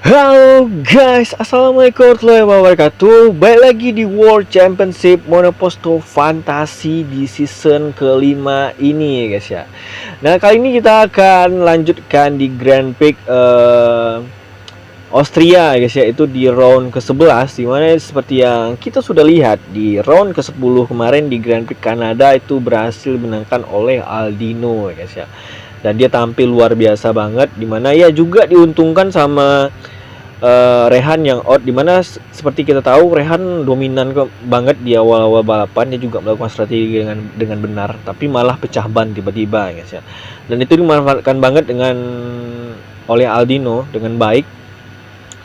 Halo guys, assalamualaikum warahmatullahi wabarakatuh. Balik lagi di World Championship Monoposto Fantasi di season kelima ini ya guys ya. Nah kali ini kita akan lanjutkan di Grand Prix Austria ya guys ya. Itu di round ke-11, dimana seperti yang kita sudah lihat di round ke-10 kemarin di Grand Prix Kanada itu berhasil dimenangkan oleh Aldino ya guys ya. Dan dia tampil luar biasa banget, dimana ya juga diuntungkan sama Rehan yang out, dimana seperti kita tahu Rehan dominan banget di awal-awal balapan. Dia juga melakukan strategi dengan benar, tapi malah pecah ban tiba-tiba guys ya. Dan itu dimanfaatkan banget oleh Aldino dengan baik,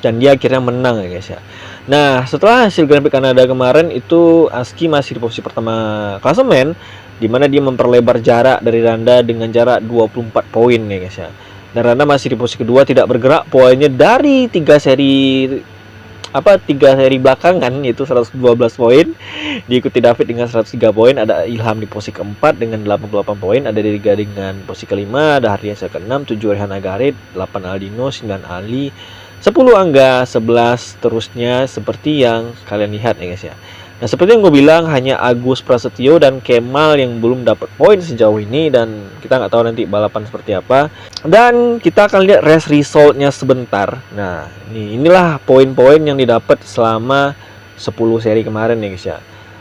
dan dia akhirnya menang ya guys ya. Nah setelah hasil Grand Prix Kanada kemarin itu Aski masih di posisi pertama klasemen, dimana dia memperlebar jarak dari Randa dengan jarak 24 poin ya guys ya. Dan Randa masih di posisi kedua, tidak bergerak poinnya dari tiga seri belakangan, yaitu 112 poin. Diikuti David dengan 103 poin, ada Ilham di posisi keempat dengan 88 poin, ada Diriga dengan posisi kelima, ada Hardiansyah ke-6, 7 Rehan Agarit, 8 Aldino, 9 Ali, 10 Angga, 11 terusnya seperti yang kalian lihat ya guys ya. Nah seperti yang gue bilang, hanya Agus Prasetyo dan Kemal yang belum dapat poin sejauh ini, dan kita nggak tahu nanti balapan seperti apa. Dan kita akan lihat race resultnya sebentar. Nah inilah poin-poin yang didapat selama 10 seri kemarin ya guys ya.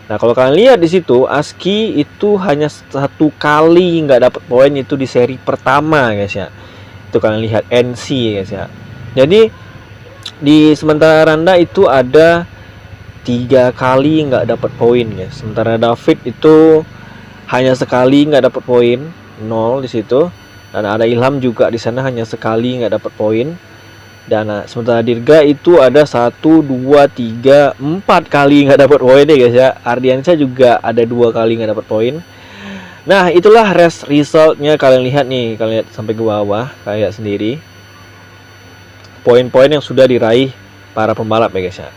Nah kalau kalian lihat di situ, Aski itu hanya satu kali nggak dapat poin, itu di seri pertama guys ya. Itu kalian lihat NC guys ya. Jadi di sementara Randa itu ada 3 kali nggak dapat poin ya. Sementara David itu hanya sekali nggak dapat poin, 0 di situ. Dan ada Ilham juga di sana hanya sekali nggak dapat poin. Dan sementara Dirga itu ada 1, 2, 3, 4 kali nggak dapat poin ya guys ya. Ardiansyah juga ada 2 kali nggak dapat poin. Nah itulah race resultnya, kalian lihat nih, kalian lihat sampai ke bawah, kalian lihat sendiri poin-poin yang sudah diraih para pembalap ya guys ya.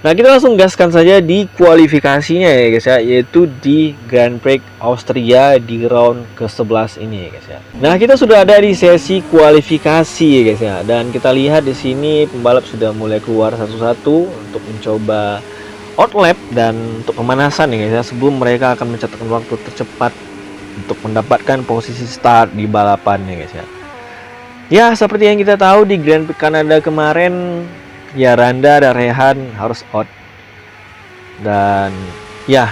Nah kita langsung gaskan saja di kualifikasinya ya guys ya, yaitu di Grand Prix Austria di round ke-11 ini ya guys ya. Nah kita sudah ada di sesi kualifikasi ya guys ya, dan kita lihat di sini pembalap sudah mulai keluar satu-satu untuk mencoba outlap dan untuk pemanasan ya guys ya, sebelum mereka akan mencatatkan waktu tercepat untuk mendapatkan posisi start di balapan ya guys ya. Ya seperti yang kita tahu di Grand Prix Kanada kemarin, ya Randa dan Rehan harus out. Dan ya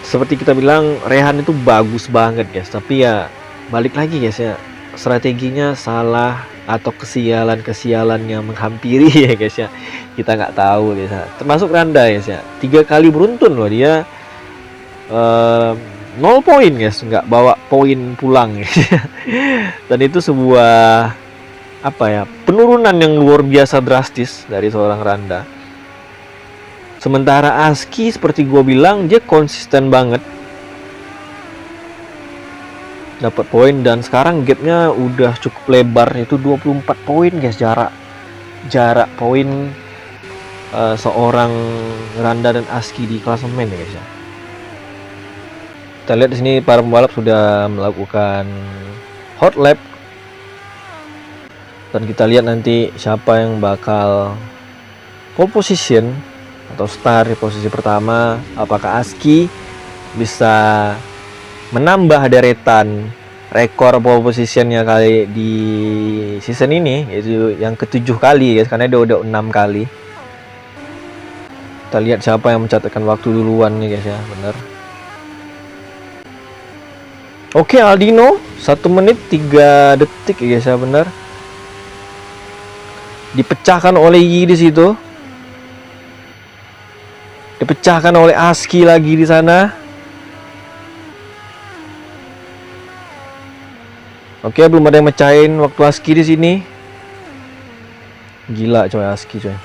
seperti kita bilang, Rehan itu bagus banget guys, tapi ya balik lagi guys ya, strateginya salah atau kesialan yang menghampiri ya guys ya. Kita nggak tahu guys ya. Termasuk Randa guys ya, 3 kali beruntun loh dia 0 poin guys, nggak bawa poin pulang guys. Dan itu sebuah penurunan yang luar biasa drastis dari seorang Randa. Sementara Aski seperti gue bilang, dia konsisten banget dapat poin, dan sekarang gapnya udah cukup lebar, itu 24 poin guys, jarak poin seorang Randa dan Aski di klasemen ya guys ya. Kita lihat di sini para pembalap sudah melakukan hot lap, dan kita lihat nanti siapa yang bakal pole position atau start di posisi pertama. Apakah Aski bisa menambah deretan rekor pole positionnya kali di season ini, yaitu yang ke-7 kali guys, karena dia udah 6 kali. Kita lihat siapa yang mencatatkan waktu duluan nih guys ya, bener. Oke, Aldino 1 menit 3 detik ya guys ya, bener. Dipecahkan oleh Yi di situ. Dipecahkan oleh Aski lagi di sana. Oke, belum ada yang mecahin waktu Aski di sini. Gila coy Aski coy.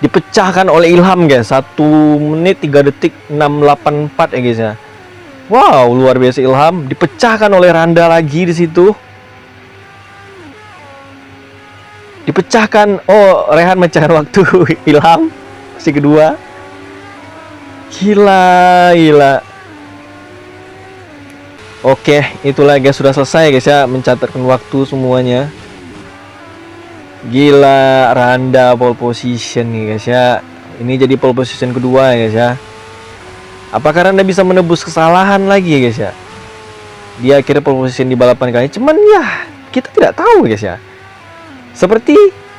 Dipecahkan oleh Ilham guys, 1 menit 3 detik 684 ya guys ya. Wow, luar biasa Ilham. Dipecahkan oleh Randa lagi di situ. Dipecahkan, oh Rehan mecahin waktu Ilham si kedua. Gila. Oke, itulah guys, sudah selesai guys ya, mencatatkan waktu semuanya. Gila, Randa pole position nih guys ya. Ini jadi pole position kedua ya guys ya. Apakah Randa bisa menebus kesalahan lagi ya guys ya? Dia akhirnya pole position di balapan kali ini. Cuman ya kita tidak tahu guys ya. Seperti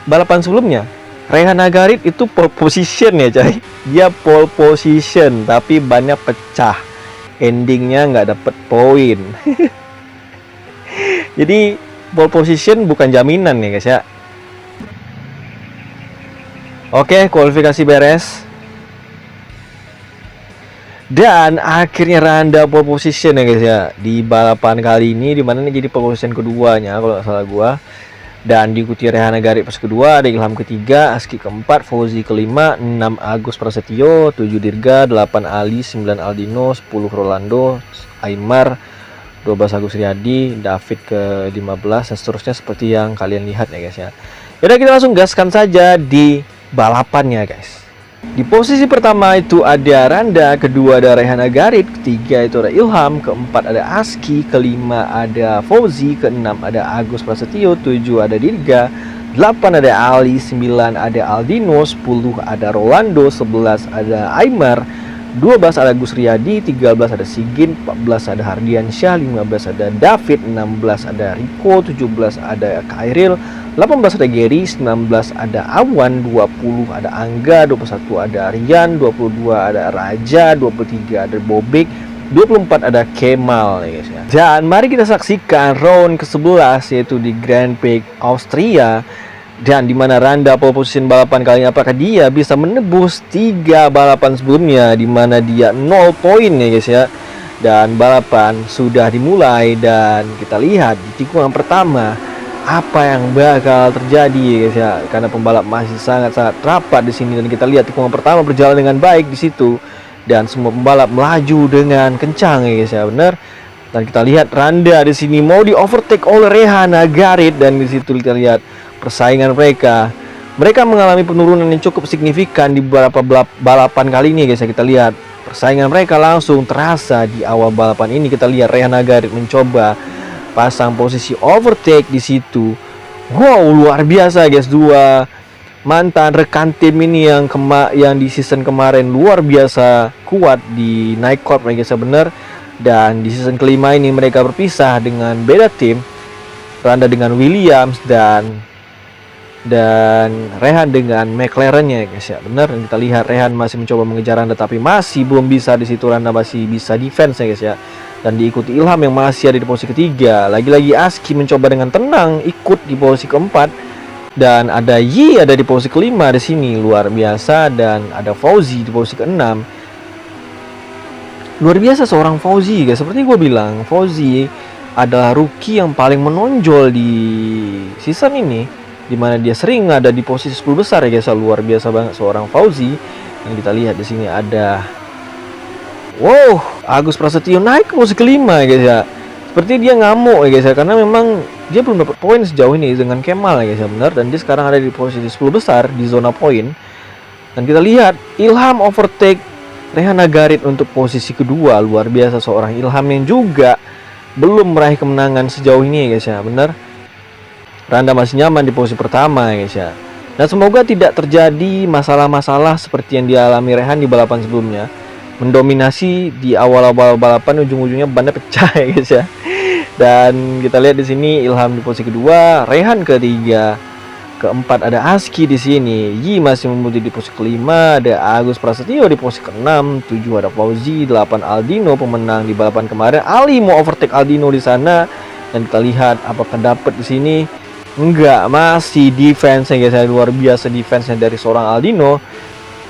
balapan sebelumnya, Rehan Nagarit itu pole position ya coy. Dia pole position tapi bannya pecah. Endingnya nggak dapet poin. Jadi pole position bukan jaminan ya guys ya. Oke, kualifikasi beres. Dan akhirnya Randa pole position ya guys ya di balapan kali ini, dimana ini jadi pole position keduanya kalau nggak salah gua. Dan diikuti Rehan Nagarit pas kedua, ada Ilham ketiga, Aski keempat, Fauzi kelima, 6 Agus Prasetyo, 7 Dirga, 8 Ali, 9 Aldino, 10 Rolando, Aymar, 12 Agus Riyadi, David ke-15 dan seterusnya seperti yang kalian lihat ya guys ya. Yaudah, kita langsung gaskan saja di balapannya guys. Di posisi pertama itu ada Randa, kedua ada Rehan Nagarit, ketiga itu ada Ilham, keempat ada Aski, kelima ada Fauzi, keenam ada Agus Prasetyo, 7 ada Dirga, 8 ada Ali, 9 ada Aldino, 10 ada Rolando, 11 ada Aymar, 12 ada Gus Riyadi, 13 ada Sigin, 14 ada Hardiansyah, 15 ada David, 16 ada Riko, 17 ada Khairil, 18 ada Gary, 19 ada Awan, 20 ada Angga, 21 ada Rian, 22 ada Raja, 23 ada Bobek, 24 ada Kemal ya guys ya. Dan mari kita saksikan round ke-11 yaitu di Grand Prix Austria. Dan dimana Randa pole position balapan kali ini, apakah dia bisa menebus 3 balapan sebelumnya dimana dia 0 poin ya guys ya. Dan balapan sudah dimulai dan kita lihat di tikungan pertama apa yang bakal terjadi ya guys ya, karena pembalap masih sangat-sangat rapat di sini. Dan kita lihat tikungan pertama berjalan dengan baik di situ dan semua pembalap melaju dengan kencang ya guys ya, benar. Dan kita lihat Randa di sini mau di overtake oleh Rehan Nagarit dan di situ kita lihat persaingan mereka mengalami penurunan yang cukup signifikan di beberapa balapan kali ini guys ya. Kita lihat persaingan mereka langsung terasa di awal balapan ini. Kita lihat Rehan Nagarit mencoba pasang posisi overtake di situ. Wow, luar biasa guys, dua mantan rekan tim ini yang di season kemarin luar biasa kuat di Night Corp guys ya, bener. Dan di season kelima ini mereka berpisah dengan beda tim, Randa dengan Williams dan Rehan dengan McLaren-nya guys ya, benar. Dan kita lihat Rehan masih mencoba mengejar Randa tapi masih belum bisa di situ. Randa masih bisa defense ya guys ya. Dan diikuti Ilham yang masih ada di posisi ketiga. Lagi-lagi Aski mencoba dengan tenang ikut di posisi keempat. Dan ada Yi ada di posisi kelima di sini, luar biasa. Dan ada Fauzi di posisi keenam. Luar biasa seorang Fauzi guys. Seperti gue bilang, Fauzi adalah rookie yang paling menonjol di season ini, dimana dia sering ada di posisi 10 besar ya guys. Luar biasa banget seorang Fauzi. Yang kita lihat di sini ada Agus Prasetyo naik ke posisi kelima ya guys ya. Seperti dia ngamuk ya guys ya, karena memang dia belum dapat poin sejauh ini dengan Kemal ya guys ya, benar. Dan dia sekarang ada di posisi 10 besar di zona poin. Dan kita lihat Ilham overtake Rehan Nagarit untuk posisi kedua. Luar biasa seorang Ilham yang juga belum meraih kemenangan sejauh ini ya guys ya, benar. Randa masih nyaman di posisi pertama ya guys ya. Dan semoga tidak terjadi masalah-masalah seperti yang dialami Rehan di balapan sebelumnya, mendominasi di awal-awal balapan, ujung-ujungnya bannya pecah ya guys ya. Dan kita lihat di sini Ilham di posisi kedua, Rehan ketiga, keempat ada Aski di sini, Yi masih memutih di posisi kelima, ada Agus Prasetyo di posisi keenam, 7 ada Fauzi, 8 Aldino pemenang di balapan kemarin. Ali mau overtake Aldino di sana dan kita lihat apakah dapat di sini. Enggak, masih defense ya guys, luar biasa defense-nya dari seorang Aldino.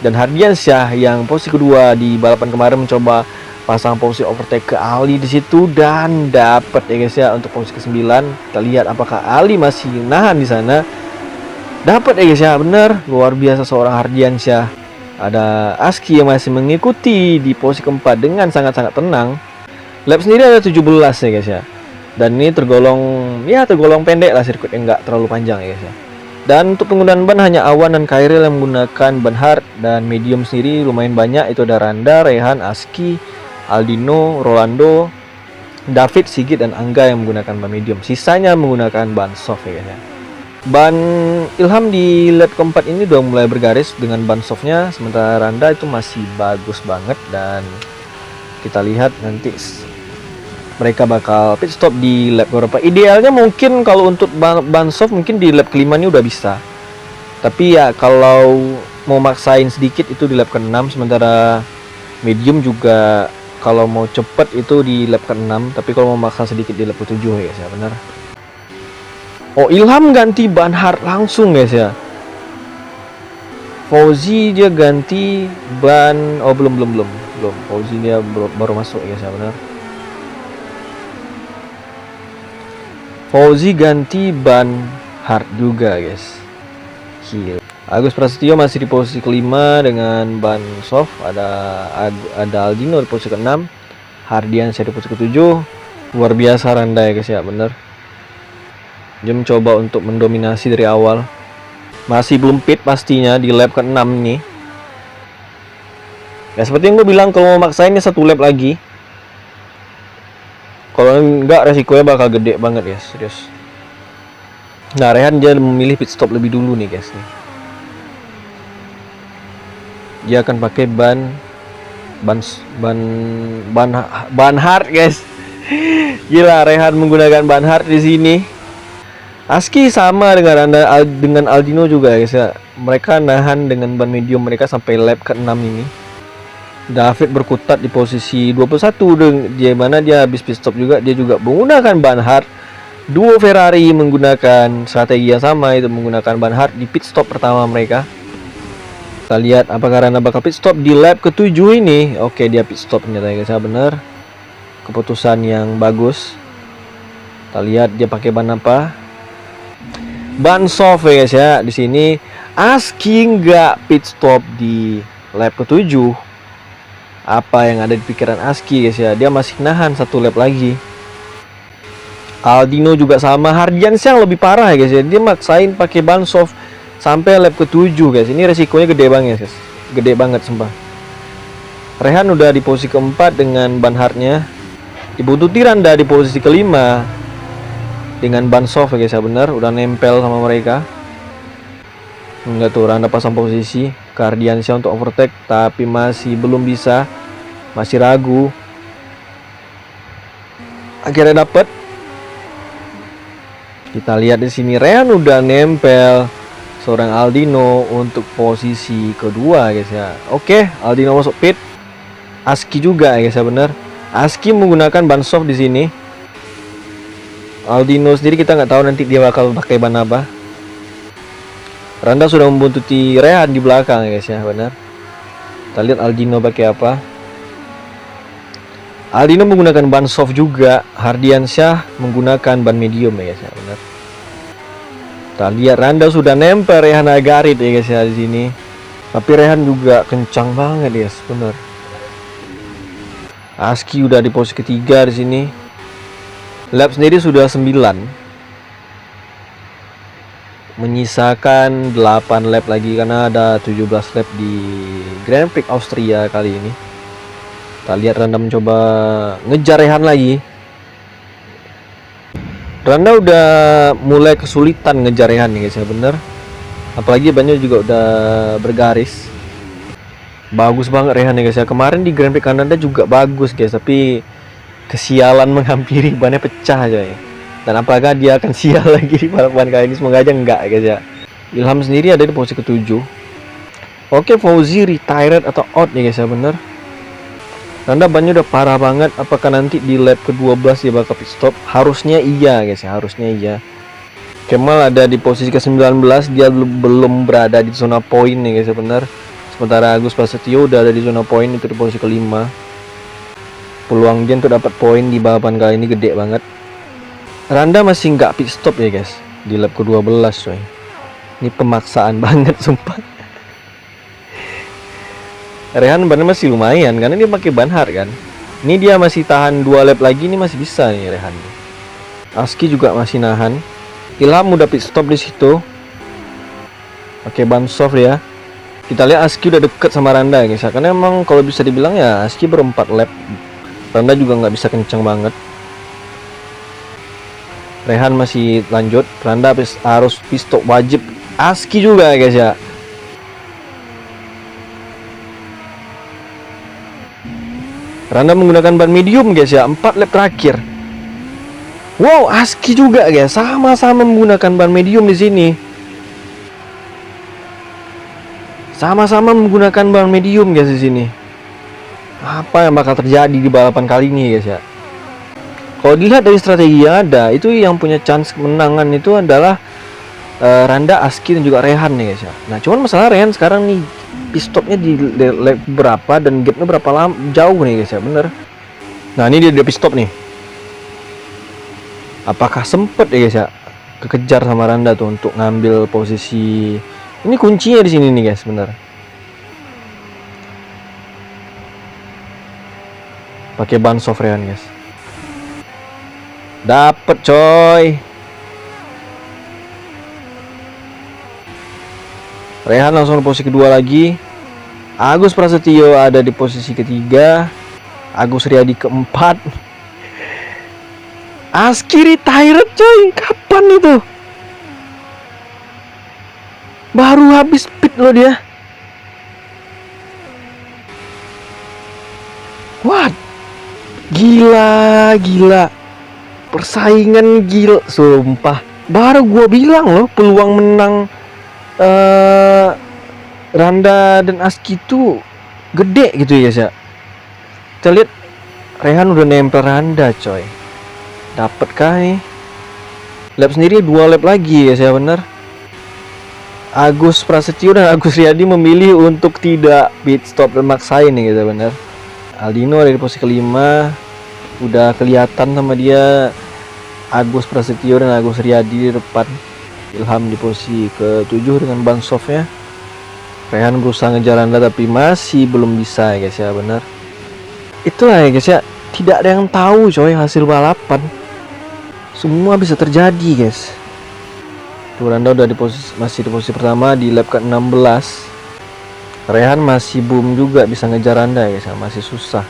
Dan Hardiansyah yang posisi kedua di balapan kemarin mencoba pasang posisi overtake ke Ali di situ dan dapat ya guys ya untuk posisi ke-9. Kita lihat apakah Ali masih nahan di sana. Dapat ya guys ya, bener, luar biasa seorang Hardiansyah. Ada Aski yang masih mengikuti di posisi keempat dengan sangat-sangat tenang. Lap sendiri ada 17 ya guys ya. Dan ini tergolong pendek lah, sirkuit yang enggak terlalu panjang ya guys ya. Dan untuk penggunaan ban hanya Awan dan Khairil yang menggunakan ban hard, dan medium sendiri lumayan banyak. Itu ada Randa, Rehan, Aski, Aldino, Rolando, David, Sigit, dan Angga yang menggunakan ban medium. Sisanya menggunakan ban soft ya guys ya. Ban Ilham di lap keempat ini udah mulai bergaris dengan ban softnya, sementara Randa itu masih bagus banget. Dan kita lihat nanti mereka bakal pit stop di lap berapa. Idealnya mungkin kalau untuk ban soft mungkin di lap kelima ini udah bisa, tapi ya kalau mau maksain sedikit itu di lap ke-6, sementara medium juga kalau mau cepet itu di lap ke-6, tapi kalau mau maksa sedikit di lap ke-7 ya guys ya, benar. Oh, Ilham ganti ban hard langsung guys ya. Fauzi dia ganti ban, oh belum. Fauzi dia baru masuk guys ya, benar. Fauzi ganti ban hard juga guys. Gila. Agus Prasetyo masih di posisi kelima dengan ban soft. Ada Aldino di posisi ke-6, Hardiansyah di posisi ke-7. Luar biasa Randa ya guys ya, bener. Dia mencoba untuk mendominasi dari awal. Masih belum pit pastinya di lap ke-6 nih. Ya seperti yang gue bilang, kalau mau maksainnya satu lap lagi. Kalau enggak resikonya bakal gede banget ya, serius. Nah, Rehan dia memilih pit stop lebih dulu nih guys nih. Dia akan pakai ban hard guys. Gila, Rehan menggunakan ban hard di sini. Aski sama dengan Aldino juga guys ya. Mereka nahan dengan ban medium mereka sampai lap ke-6 ini. David berkutat di posisi 21, di mana dia habis pit stop juga. Dia juga menggunakan ban hard. Duo Ferrari menggunakan strategi yang sama, itu menggunakan ban hard di pit stop pertama mereka. Kita lihat apakah Randa bakal pit stop di lap ke-7 ini. Oke, dia pit stop ternyata guys ya, benar. Keputusan yang bagus. Kita lihat dia pakai ban apa? Ban soft ya guys ya. Di sini Aski nggak pit stop di lap ke-7. Apa yang ada di pikiran Aski guys ya? Dia masih nahan satu lap lagi. Aldino juga sama. Hardiansyah yang lebih parah ya guys ya. Dia maksain pakai ban soft sampai lap ke-7 guys. Ini resikonya gede banget guys. Gede banget sumpah. Rehan udah di posisi keempat dengan ban hardnya. Dibuntuti Randa di posisi kelima dengan ban soft ya guys ya, benar. Udah nempel sama mereka. Enggak tuh, Randa pasang posisi ke Hardiansyah untuk overtake, tapi masih belum bisa. Masih ragu. Akhirnya dapet. Kita lihat di sini Rehan udah nempel seorang Aldino untuk posisi kedua guys ya. Oke, Aldino masuk pit. Aski juga ya guys ya, benar. Aski menggunakan ban soft di sini. Aldino sendiri kita nggak tahu nanti dia bakal pakai ban apa. Randa sudah membuntuti Rehan di belakang ya guys ya, benar. Kita lihat Aldino pakai apa. Aldino menggunakan ban soft juga. Hardiansyah menggunakan ban medium ya guys ya, benar. Kita lihat Randa sudah nempel Rehan Agarit ya guys ya di sini. Tapi Rehan juga kencang banget ya guys, benar. Aski udah di posisi ketiga di sini. Lap sendiri sudah 9. Menyisakan 8 lap lagi karena ada 17 lap di Grand Prix Austria kali ini. Kita lihat Randa mencoba ngejar Rehan lagi. Randa udah mulai kesulitan ngejar Rehan nih guys ya, bener. Apalagi bannya juga udah bergaris. Bagus banget Rehan ya guys ya. Kemarin di Grand Prix Kanada juga bagus guys, tapi kesialan menghampiri, bannya pecah aja ya. Dan apakah dia akan sial lagi di balapan kali ini? Semoga aja enggak guys ya. Ilham sendiri ada di posisi ke-7. Oke, Fauzi retired atau out ya guys ya, bener. Randa bannya udah parah banget. Apakah nanti di lap ke-12 dia bakal pit stop? Harusnya iya guys ya, harusnya iya. Kemal ada di posisi ke-19, dia belum berada di zona poin ya guys ya, bener. Sementara Agus Prasetyo udah ada di zona poin, itu di posisi ke-5. Peluang dia untuk dapat poin di balapan kali ini gede banget. Randa masih nggak pit stop ya guys di lap ke-12 coy. Ini pemaksaan banget sumpah. Rehan bannya masih lumayan karena dia pakai ban hard kan. Ini dia masih tahan 2 lap lagi, ini masih bisa nih Rehan. Aski juga masih nahan. Ilham udah pit stop di situ. Pakai ban soft ya. Kita lihat Aski udah deket sama Randa ya guys. Karena emang kalau bisa dibilang ya Aski baru 4 lap. Randa juga nggak bisa kencang banget. Rehan masih lanjut. Randa harus pit stop wajib. Aski juga guys ya. Randa menggunakan ban medium guys ya. 4 lap terakhir. Wow, Aski juga guys. Sama-sama menggunakan ban medium di sini. Sama-sama menggunakan ban medium guys di sini. Apa yang bakal terjadi di balapan kali ini guys ya? Kalau dilihat dari strategi yang ada, itu yang punya chance kemenangan itu adalah Randa, Aski dan juga Rehan nih guys ya. Nah, cuman masalah Rehan sekarang nih pit stopnya di lap berapa dan gapnya berapa lama jauh nih guys ya, bener. Nah, ini dia pit stop nih. Apakah sempet ya guys ya kekejar sama Randa tuh untuk ngambil posisi? Ini kuncinya di sini nih guys, bener. Pakai ban soft Rehan guys. Dapet coy. Rehan langsung di posisi kedua lagi. Agus Prasetyo ada di posisi ketiga. Agus Riyadi keempat. Aski retired coy. Kapan itu? Baru habis pit loh dia. What? Gila. Persaingan gila, sumpah. Baru gua bilang loh peluang menang Randa dan Aski itu gede gitu ya guys ya. Kita lihat Rehan udah nempel Randa coy. Dapet kah nih? Lap sendiri 2 lap lagi guys ya, bener. Agus Prasetyo dan Agus Riyadi memilih untuk tidak pit stop dan maksain nih guys ya, bener. Aldino ada di posisi kelima. Udah kelihatan sama dia Agus Prasetyo dan Agus Riyadi di depan. Ilham di posisi ke-7 dengan ban softnya. Rehan berusaha ngejar Randa tapi masih belum bisa ya guys ya, benar. Itulah ya guys ya, tidak ada yang tahu coy hasil balapan. Semua bisa terjadi guys. Tuh Randa udah masih di posisi pertama di lap ke-16. Rehan masih boom juga bisa ngejar Randa ya guys ya, masih susah.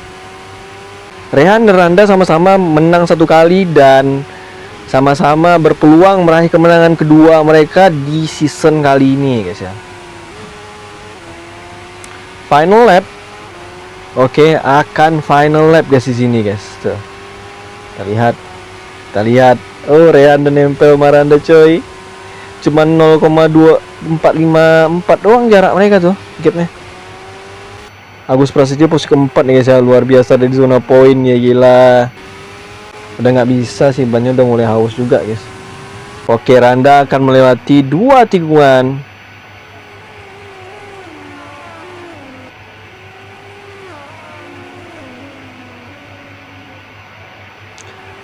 Rehan dan Randa sama-sama menang 1 kali dan sama-sama berpeluang meraih kemenangan kedua mereka di season kali ini guys ya. Final lap. Oke, akan final lap guys di sini guys. Tuh. Kita lihat. Oh, Rehan dan nempel Randa coy. Cuman 0,2454 doang jarak mereka tuh gapnya. Agus Prasetyo posisi keempat nih guys ya, luar biasa dari zona poin ya, gila. Udah nggak bisa sih, bannya udah mulai haus juga guys. Oke, Randa akan melewati 2 tikungan.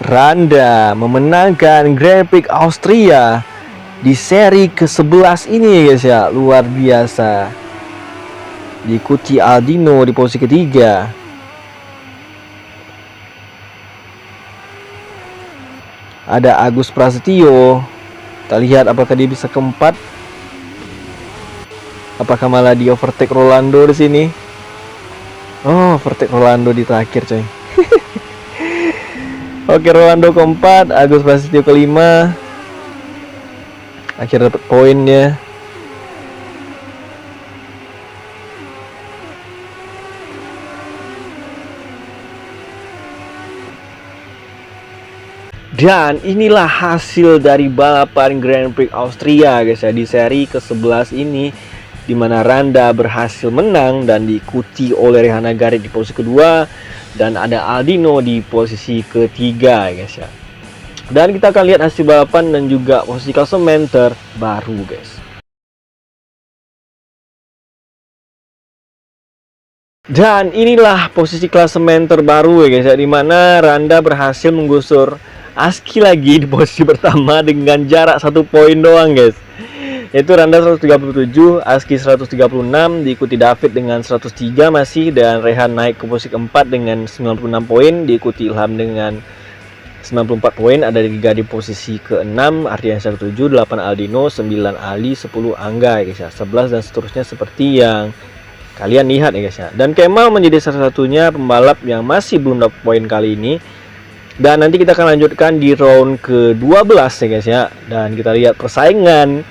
Randa memenangkan Grand Prix Austria di seri ke-11 ini guys ya, luar biasa. Diikuti Aldino di posisi ketiga. Ada Agus Prasetyo. Kita lihat apakah dia bisa keempat. Apakah malah di overtake Rolando di sini? Oh, overtake Rolando di terakhir coy. Oke, Rolando keempat, Agus Prasetyo kelima. Akhirnya dapat poinnya. Dan inilah hasil dari balapan Grand Prix Austria guys ya, di seri ke-11 ini, dimana Randa berhasil menang dan diikuti oleh Rehan Nagarit di posisi kedua dan ada Aldino di posisi ketiga guys ya. Dan kita akan lihat hasil balapan dan juga posisi klasemen terbaru guys. Dan inilah posisi klasemen terbaru ya guys ya, dimana Randa berhasil menggusur Aski lagi di posisi pertama dengan jarak 1 poin doang guys. Yaitu Randa 137, Aski 136, diikuti David dengan 103 masih, dan Rehan naik ke posisi keempat dengan 96 poin, diikuti Ilham dengan 94 poin, ada Giga di posisi ke-6, Ardiansyah ke-7, 8 Aldino, 9 Ali, 10 Angga ya guys ya, 11 dan seterusnya seperti yang kalian lihat ya guys ya. Dan Kemal menjadi salah satunya pembalap yang masih belum dapat poin kali ini. Dan nanti kita akan lanjutkan di round ke-12 ya guys ya. Dan kita lihat persaingan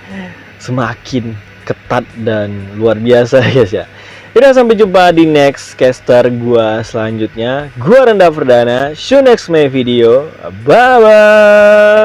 semakin ketat dan luar biasa ya guys ya. Kita sampai jumpa di next caster gua selanjutnya. Gua Renda Perdana. See you next my video. Bye bye.